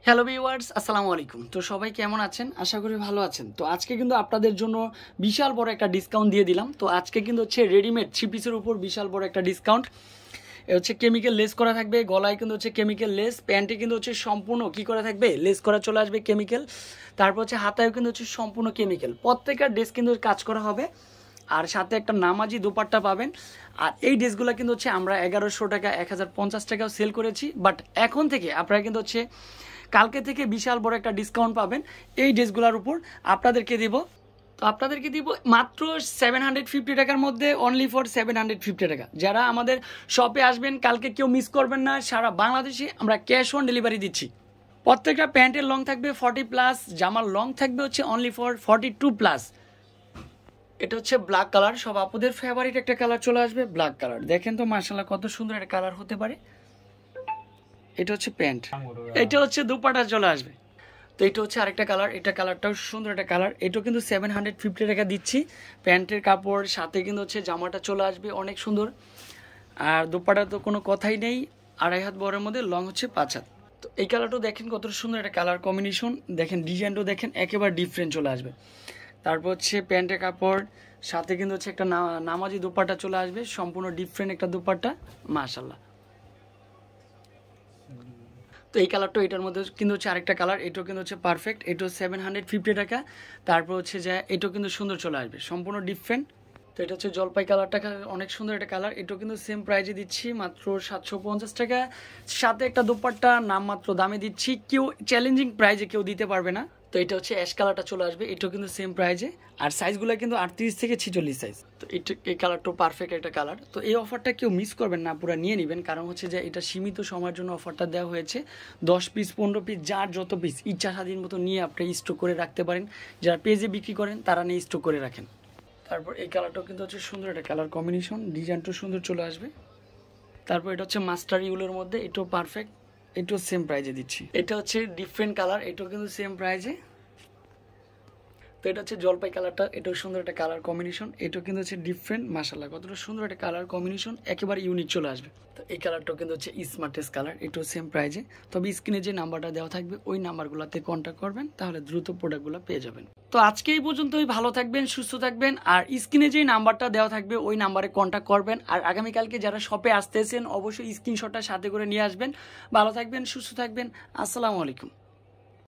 Hello viewers, আসসালামু আলাইকুম। তো সবাই কেমন আছেন? আশা করি ভালো আছেন। তো আজকে কিন্তু আপনাদের জন্য বিশাল বড় একটা ডিসকাউন্ট দিয়ে দিলাম। তো আজকে কিন্তু হচ্ছে রেডিমেড থ্রি পিসের উপর বিশাল বড় একটা ডিসকাউন্ট। এ হচ্ছে কেমিক্যাল লেস করা থাকবে, গলায় কিন্তু হচ্ছে কেমিক্যাল লেস, প্যান্টে কিন্তু হচ্ছে সম্পূর্ণ কি করা থাকবে, লেস করা চলে আসবে কেমিক্যাল। তারপর হচ্ছে হাতায়ও কিন্তু হচ্ছে সম্পূর্ণ কেমিক্যাল। প্রত্যেকটা ড্রেস কিন্তু কাজ করা হবে, আর সাথে একটা নামাজি দোপাট্টা পাবেন। আর এই ড্রেসগুলো কিন্তু হচ্ছে আমরা 1100 টাকা 1050 টাকাও সেল করেছি, বাট এখন থেকে আপনারা কিন্তু হচ্ছে কালকে থেকে বিশাল বড় একটা ডিসকাউন্ট পাবেন এই ড্রেসগুলোর উপর। আপনাদেরকে দিব মাত্র 750 টাকার মধ্যে, অনলি ফর 750 টাকা। যারা আমাদের শপে আসবেন কালকে কেউ মিস করবেন না, সারা বাংলাদেশে আমরা ক্যাশ অন ডেলিভারি দিচ্ছি। প্রত্যেকটা প্যান্টের লং থাকবে 40+, জামার লং থাকবে হচ্ছে অনলি ফর 42+। এটা হচ্ছে ব্ল্যাক কালার, সব আপুদের ফেভারিট একটা কালার চলে আসবে ব্ল্যাক কালার। দেখেন তো মাশাআল্লাহ কত সুন্দর একটা কালার হতে পারে। এটা হচ্ছে প্যান্ট, এটা হচ্ছে দুপাটা চলে আসবে। তো এটা হচ্ছে আরেকটা কালার, এটা কালারটাও সুন্দর একটা কালার। এটাও কিন্তু 750 টাকা দিচ্ছি। প্যান্টের কাপড় সাথে কিন্তু হচ্ছে জামাটা চলে আসবে অনেক সুন্দর। আর দুপাটা তো কোনো কথাই নেই, 2.5 হাত বরের মধ্যে, লং হচ্ছে 5 হাত। তো এই কালারটাও দেখেন কত সুন্দর একটা কালার কম্বিনেশন। দেখেন ডিজাইনটাও দেখেন একেবারে ডিফারেন্ট চলে আসবে। তারপর হচ্ছে প্যান্টের কাপড় সাথে কিন্তু হচ্ছে একটা নামাজি দুপাট্টা চলে আসবে, সম্পূর্ণ ডিফারেন্ট একটা দুপাট্টা, মাশাআল্লাহ। তো এই কালারটা, এটার মধ্যে কিন্তু হচ্ছে আরেকটা কালার, এটাও কিন্তু হচ্ছে পারফেক্ট। এটাও 750 টাকা। তারপর হচ্ছে যে এটাও কিন্তু সুন্দর চলে আসবে, সম্পূর্ণ ডিফারেন্ট। তো এটা হচ্ছে জলপাই কালারটা, অনেক সুন্দর একটা কালার। এটাও কিন্তু সেম প্রাইজে দিচ্ছি, মাত্র 750 টাকা। সাথে একটা দুপাট্টা নামমাত্র দামে দিচ্ছি, কেউ চ্যালেঞ্জিং প্রাইজে কেউ দিতে পারবে না। তো এটা হচ্ছে অ্যাশ কালারটা চলে আসবে, এটাও কিন্তু সেম প্রাইজে। আর সাইজগুলো কিন্তু 38 থেকে 46 সাইজ। তো এই কালারটাও পারফেক্ট একটা কালার। তো এই অফারটা কেউ মিস করবেন না, পুরো নিয়ে নেবেন। কারণ হচ্ছে যে এটা সীমিত সময়ের জন্য অফারটা দেওয়া হয়েছে। 10 পিস 15 পিস যার যত পিস ইচ্ছা স্বাধীন মতো নিয়ে আপনি স্টক করে রাখতে পারেন। যারা পেজে বিক্রি করেন তারা নিয়ে স্টক করে রাখেন। তারপর এই কালারটাও কিন্তু হচ্ছে সুন্দর একটা কালার কম্বিনেশন, ডিজাইনটাও সুন্দর চলে আসবে। তারপর এটা হচ্ছে মাস্টার ইউলের মধ্যে, এটাও পারফেক্ট, এটাও সেম প্রাইজে দিচ্ছি। এটা হচ্ছে ডিফারেন্ট কালার, এটাও কিন্তু সেম প্রাইজে। তো এটা হচ্ছে জলপাই কালারটা, এটাও সুন্দর একটা কালার কম্বিনেশন, এটাও কিন্তু হচ্ছে ডিফারেন্ট। মাশাআল্লাহ কতটা সুন্দর একটা কালার কম্বিনেশন, একেবারে ইউনিক চলে আসবে। তো এই কালারটাও কিন্তু হচ্ছে স্মার্টেস্ট কালার, এটাও সেম প্রাইজে। তবে স্ক্রিনে যে নাম্বারটা দেওয়া থাকবে ওই নাম্বারগুলোতে কন্ট্যাক্ট করবেন, তাহলে দ্রুত প্রোডাক্টগুলো পেয়ে যাবেন। তো আজকে এই পর্যন্তই, ভালো থাকবেন, সুস্থ থাকবেন। আর স্ক্রিনে যে নাম্বারটা দেওয়া থাকবে ওই নাম্বারে কন্ট্যাক্ট করবেন। আর আগামীকালকে যারা শপে আসতেছেন অবশ্যই স্ক্রিনশটটা সাথে করে নিয়ে আসবেন। ভালো থাকবেন, সুস্থ থাকবেন, আসসালামু আলাইকুম।